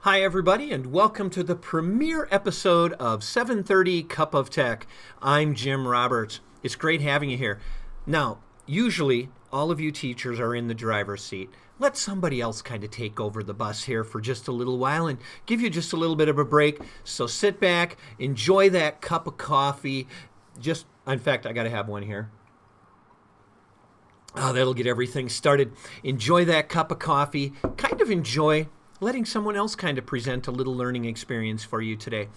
Hi, everybody, and welcome to the premiere episode of 7:30 Cup of Tech. I'm Jim Roberts. It's great having you here. Now, usually, all of you teachers are in the driver's seat. Let somebody else kind of take over the bus here for just a little while and give you just a little bit of a break. So sit back, enjoy that cup of coffee. In fact, I got to have one here. Oh, that'll get everything started. Enjoy that cup of coffee. Kind of enjoy letting someone else kind of present a little learning experience for you today.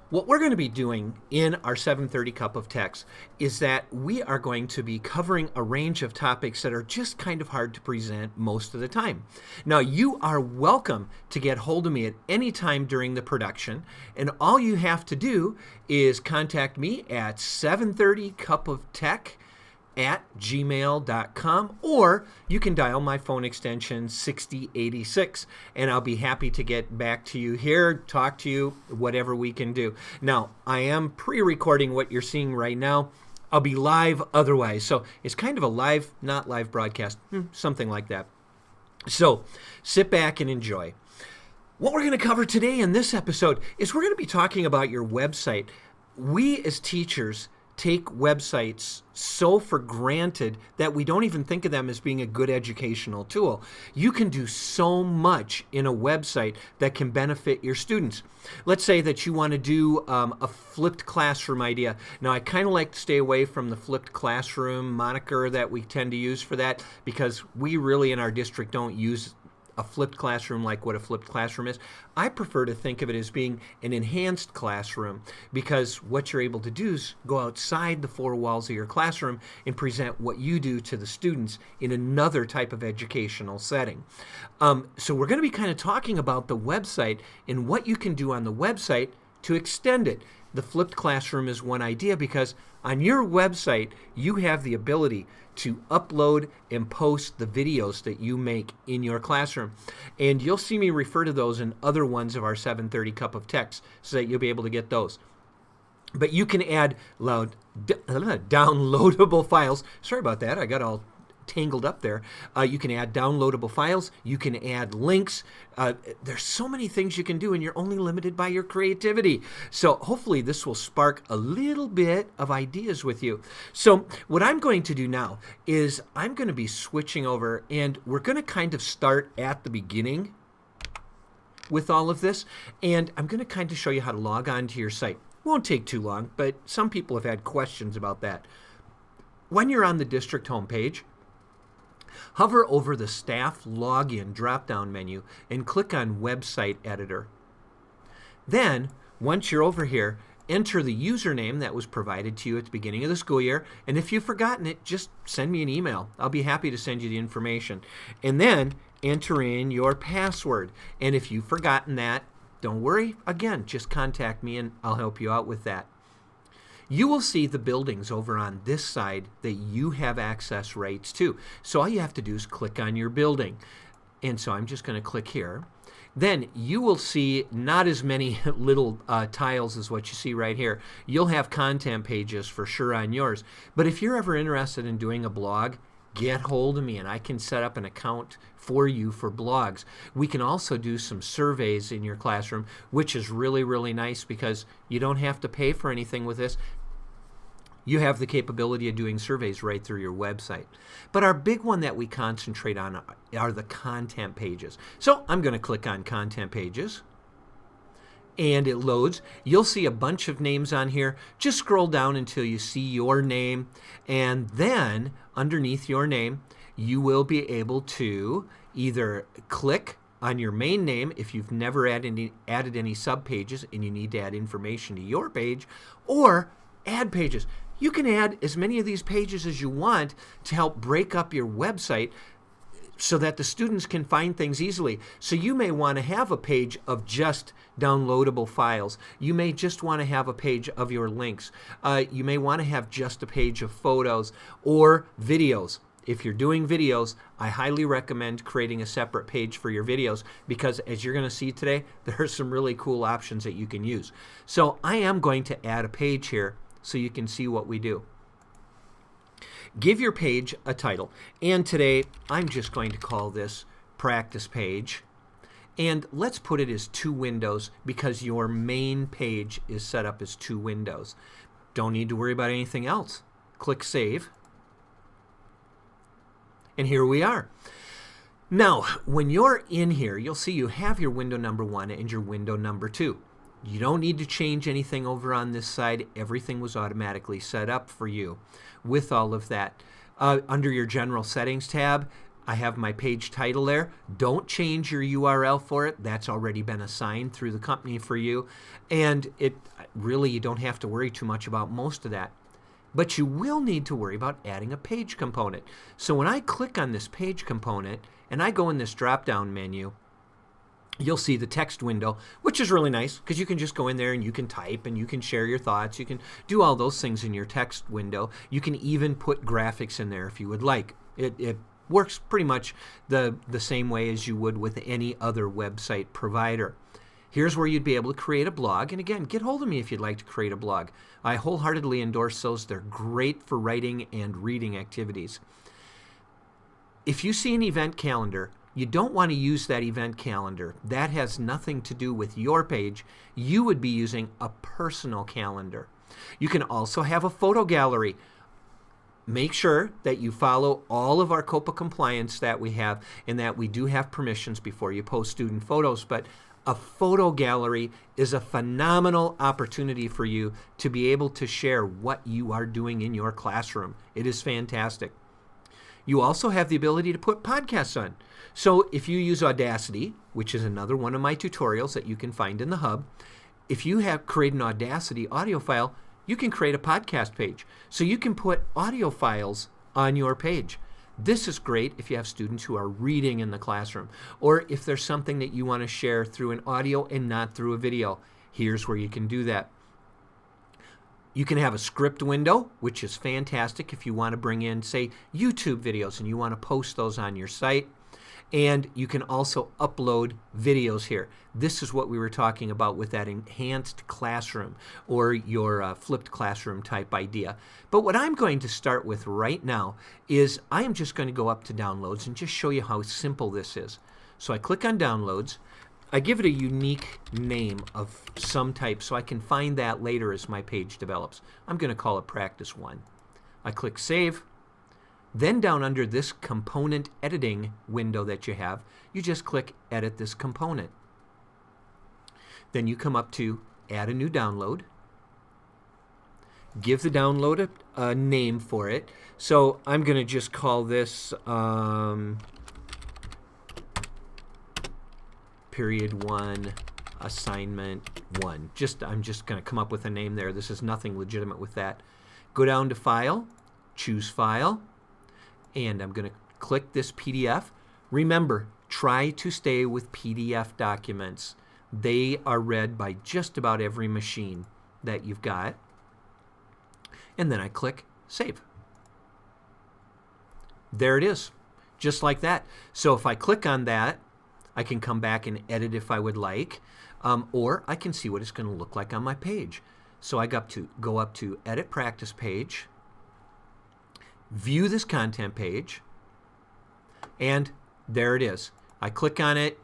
What we're going to be doing in our 7:30 Cup of Text is that we are going to be covering a range of topics that are just kind of hard to present most of the time. Now, you are welcome to get hold of me at any time during the production, and all you have to do is contact me at 730cupoftech at gmail.com, or you can dial my phone extension 6086, and I'll be happy to get back to you here, talk to you, whatever we can do. Now, I am pre-recording what you're seeing right now. I'll be live otherwise, so it's kind of a live, not live broadcast, something like that. So sit back and enjoy. What we're going to cover today in this episode is we're going to be talking about your website. We as teachers take websites so for granted that we don't even think of them as being a good educational tool. You can do so much in a website that can benefit your students. Let's say that you want to do a flipped classroom idea. Now, I kind of like to stay away from the flipped classroom moniker that we tend to use for that, because we really in our district don't use a flipped classroom like what a flipped classroom is. I prefer to think of it as being an enhanced classroom, because what you're able to do is go outside the four walls of your classroom and present what you do to the students in another type of educational setting. So we're going to be kind of talking about the website and what you can do on the website to extend it. The flipped classroom is one idea, because on your website, you have the ability to upload and post the videos that you make in your classroom. And you'll see me refer to those in other ones of our 7:30 Cup of Text so that you'll be able to get those. But you can add downloadable files. Sorry about that. I got all tangled up there. You can add downloadable files. You can add links. There's so many things you can do, and you're only limited by your creativity. So hopefully this will spark a little bit of ideas with you. So what I'm going to do now is I'm going to be switching over, and we're going to kind of start at the beginning with all of this, and I'm going to kind of show you how to log on to your site. Won't take too long, but some people have had questions about that. When you're on the district homepage, hover over the Staff Login drop-down menu and click on Website Editor. Then, once you're over here, enter the username that was provided to you at the beginning of the school year, and if you've forgotten it, just send me an email. I'll be happy to send you the information. And then, enter in your password. And if you've forgotten that, don't worry. Again, just contact me and I'll help you out with that. You will see the buildings over on this side that you have access rights to. So all you have to do is click on your building. And so I'm just going to click here. Then you will see not as many little tiles as what you see right here. You'll have content pages for sure on yours. But if you're ever interested in doing a blog, get hold of me and I can set up an account for you for blogs. We can also do some surveys in your classroom, which is really, really nice, because you don't have to pay for anything with this. You have the capability of doing surveys right through your website. But our big one that we concentrate on are the content pages. So I'm going to click on Content Pages, and it loads. You'll see a bunch of names on here. Just scroll down until you see your name, and then underneath your name, you will be able to either click on your main name if you've never added any subpages and you need to add information to your page, or add pages. You can add as many of these pages as you want to help break up your website so that the students can find things easily. So you may want to have a page of just downloadable files. You may just want to have a page of your links. You may want to have just a page of photos or videos. If you're doing videos, I highly recommend creating a separate page for your videos, because as you're going to see today, there are some really cool options that you can use. So I am going to add a page here so you can see what we do. Give your page a title, and today I'm just going to call this Practice Page. And let's put it as 2 windows because your main page is set up as 2 windows. Don't need to worry about anything else. Click Save. And here we are. Now, when you're in here, you'll see you have your window number 1 and your window number 2. You don't need to change anything over on this side. Everything was automatically set up for you with all of that. Under your General Settings tab, I have my page title there. Don't change your URL for it. That's already been assigned through the company for you. And it really, you don't have to worry too much about most of that. But you will need to worry about adding a page component. So when I click on this page component and I go in this drop-down menu, you'll see the text window, which is really nice because you can just go in there and you can type and you can share your thoughts. You can do all those things in your text window. You can even put graphics in there if you would like. It works pretty much the same way as you would with any other website provider. Here's where you'd be able to create a blog. And again, get hold of me if you'd like to create a blog. I wholeheartedly endorse those. They're great for writing and reading activities. If you see an event calendar, you don't want to use that event calendar. That has nothing to do with your page. You would be using a personal calendar. You can also have a photo gallery. Make sure that you follow all of our COPA compliance that we have and that we do have permissions before you post student photos. But a photo gallery is a phenomenal opportunity for you to be able to share what you are doing in your classroom. It is fantastic. You also have the ability to put podcasts on. So if you use Audacity, which is another one of my tutorials that you can find in the hub, if you have created an Audacity audio file, you can create a podcast page. So you can put audio files on your page. This is great if you have students who are reading in the classroom, or if there's something that you want to share through an audio and not through a video. Here's where you can do that. You can have a script window, which is fantastic if you want to bring in, say, YouTube videos and you want to post those on your site. And you can also upload videos here. This is what we were talking about with that enhanced classroom or your flipped classroom type idea. But what I'm going to start with right now is I am just going to go up to downloads and just show you how simple this is. So I click on downloads. I give it a unique name of some type so I can find that later as my page develops. I'm going to call it Practice 1. I click Save. Then down under this component editing window that you have, you just click Edit this component. Then you come up to Add a new download. Give the download a name for it. So I'm going to just call this Period 1, Assignment 1. I'm just going to come up with a name there. This is nothing legitimate with that. Go down to File, choose File. And I'm going to click this PDF. Remember, try to stay with PDF documents. They are read by just about every machine that you've got. And then I click Save. There it is, just like that. So if I click on that, I can come back and edit if I would like, or I can see what it's going to look like on my page. So I go up to Edit Practice Page, view this content page, and there it is. I click on it,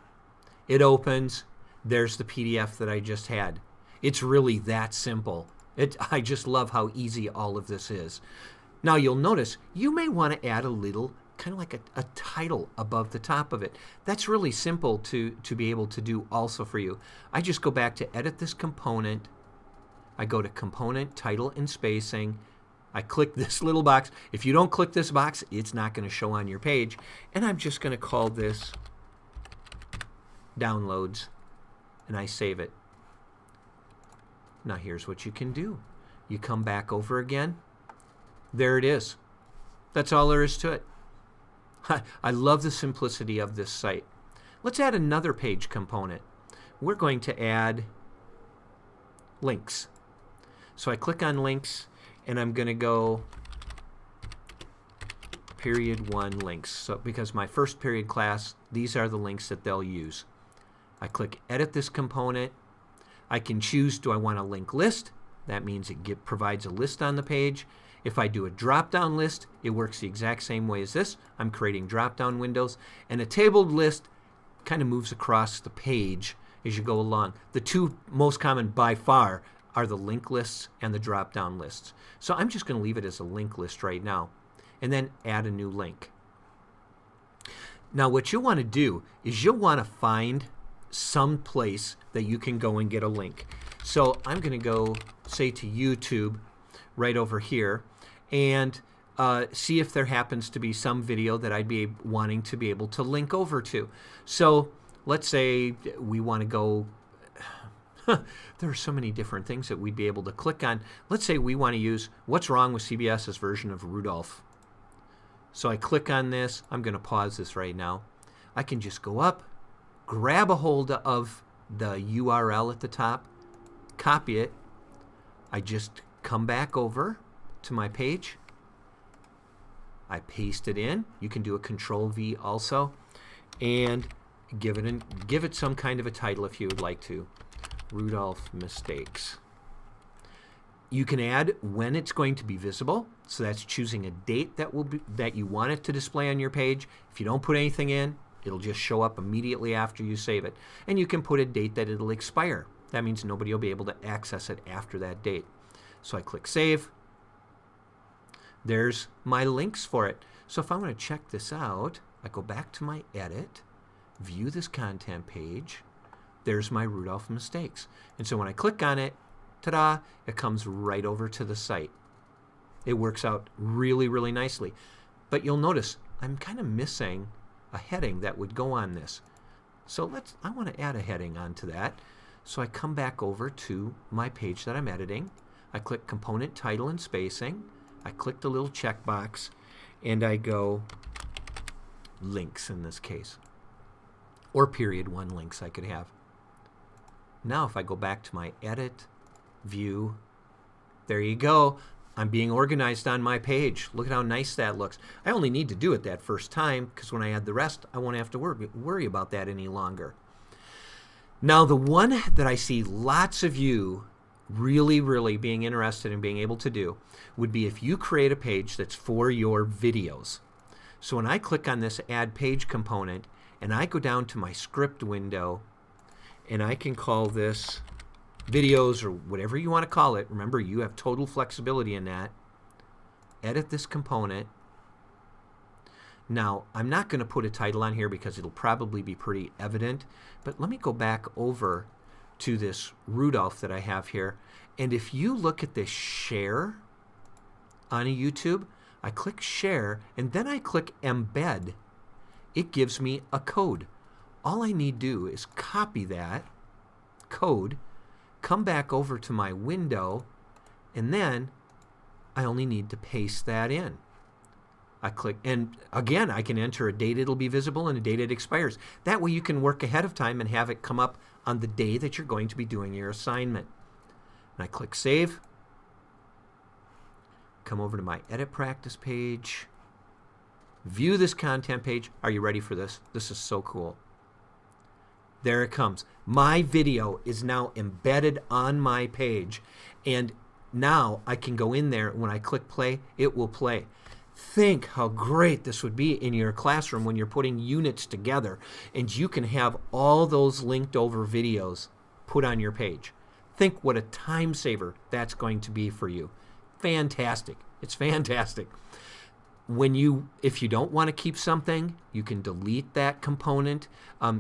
it opens, there's the PDF that I just had. It's really that simple. I just love how easy all of this is. Now you'll notice you may want to add a little kind of like a title above the top of it. That's really simple to be able to do also for you. I just go back to Edit this component. I go to Component, Title, and Spacing. I click this little box. If you don't click this box, it's not going to show on your page. And I'm just going to call this Downloads, and I save it. Now here's what you can do. You come back over again. There it is. That's all there is to it. I love the simplicity of this site. Let's add another page component. We're going to add links. So I click on links, and I'm going to go Period 1 links. So because my first period class, these are the links that they'll use. I click Edit this component. I can choose, do I want a link list? That means it provides a list on the page. If I do a drop-down list, it works the exact same way as this. I'm creating drop-down windows. And a tabled list kind of moves across the page as you go along. The two most common by far are the link lists and the drop-down lists. So I'm just going to leave it as a link list right now, and then add a new link. Now what you'll want to do is you'll want to find some place that you can go and get a link. So I'm going to go, say, to YouTube right over here, and see if there happens to be some video that I'd be wanting to be able to link over to. So let's say we want to go, there are so many different things that we'd be able to click on. Let's say we want to use What's Wrong with CBS's Version of Rudolph. So I click on this. I'm going to pause this right now. I can just go up, grab a hold of the URL at the top, copy it. I just come back over to my page. I paste it in. You can do a Control-V also, and give it some kind of a title if you would like to. Rudolph Mistakes. You can add when it's going to be visible, so that's choosing a date that you want it to display on your page. If you don't put anything in, it'll just show up immediately after you save it. And you can put a date that it'll expire. That means nobody will be able to access it after that date. So I click Save. There's my links for it. So if I want to check this out, I go back to my edit, view this content page. There's my Rudolph Mistakes. And so when I click on it, ta-da, it comes right over to the site. It works out really, really nicely. But you'll notice I'm kind of missing a heading that would go on this. So I want to add a heading onto that. So I come back over to my page that I'm editing. I click Component Title and Spacing. I click the little checkbox, and I go links in this case. Or period 1 links I could have. Now if I go back to my edit, view, there you go. I'm being organized on my page. Look at how nice that looks. I only need to do it that first time because when I add the rest, I won't have to worry about that any longer. Now the one that I see lots of you really, really being interested in being able to do would be if you create a page that's for your videos. So when I click on this Add Page component and I go down to my script window, and I can call this videos or whatever you want to call it. Remember, you have total flexibility in that. Edit this component. Now, I'm not going to put a title on here because it'll probably be pretty evident, but let me go back over to this Rudolph that I have here. And if you look at this share on a YouTube, I click share and then I click embed. It gives me a code. All I need to do is copy that code, come back over to my window, and then I only need to paste that in. I click, and again, I can enter a date it'll be visible and a date it expires. That way you can work ahead of time and have it come up on the day that you're going to be doing your assignment. And I click Save. Come over to my Edit Practice page. View this content page. Are you ready for this? This is so cool. There it comes. My video is now embedded on my page, and now I can go in there. When I click play, it will play. Think how great this would be in your classroom when you're putting units together, and you can have all those linked over videos put on your page. Think what a time saver that's going to be for you. Fantastic. It's fantastic. If you don't want to keep something, you can delete that component.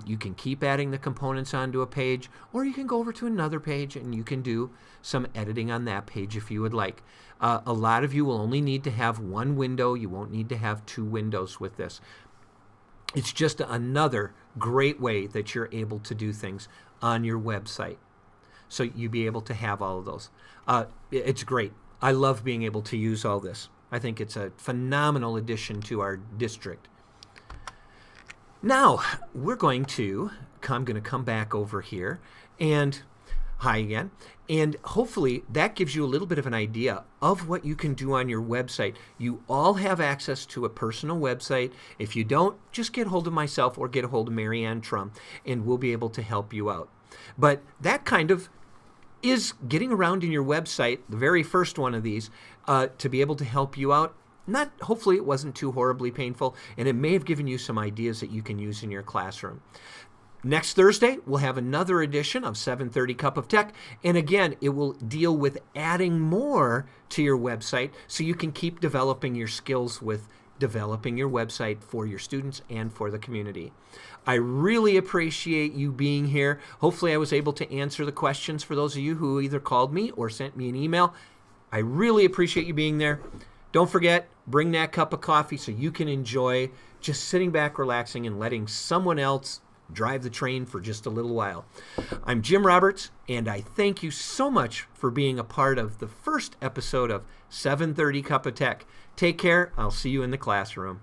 You can keep adding the components onto a page, or you can go over to another page and you can do some editing on that page if you would like. A lot of you will only need to have one window. You won't need to have 2 windows with this. It's just another great way that you're able to do things on your website. So you'll be able to have all of those. It's great. I love being able to use all this. I think it's a phenomenal addition to our district. Now, I'm going to come back over here, and hi again. And hopefully that gives you a little bit of an idea of what you can do on your website. You all have access to a personal website. If you don't, just get hold of myself or get a hold of Mary Ann Trum, and we'll be able to help you out. But that kind of is getting around in your website, the very first one of these, to be able to help you out. Hopefully it wasn't too horribly painful, and it may have given you some ideas that you can use in your classroom. Next Thursday, we'll have another edition of 730 Cup of Tech. And again, it will deal with adding more to your website so you can keep developing your skills with developing your website for your students and for the community. I really appreciate you being here. Hopefully I was able to answer the questions for those of you who either called me or sent me an email. I really appreciate you being there. Don't forget, bring that cup of coffee so you can enjoy just sitting back, relaxing, and letting someone else drive the train for just a little while. I'm Jim Roberts, and I thank you so much for being a part of the first episode of 730 Cup of Tech. Take care. I'll see you in the classroom.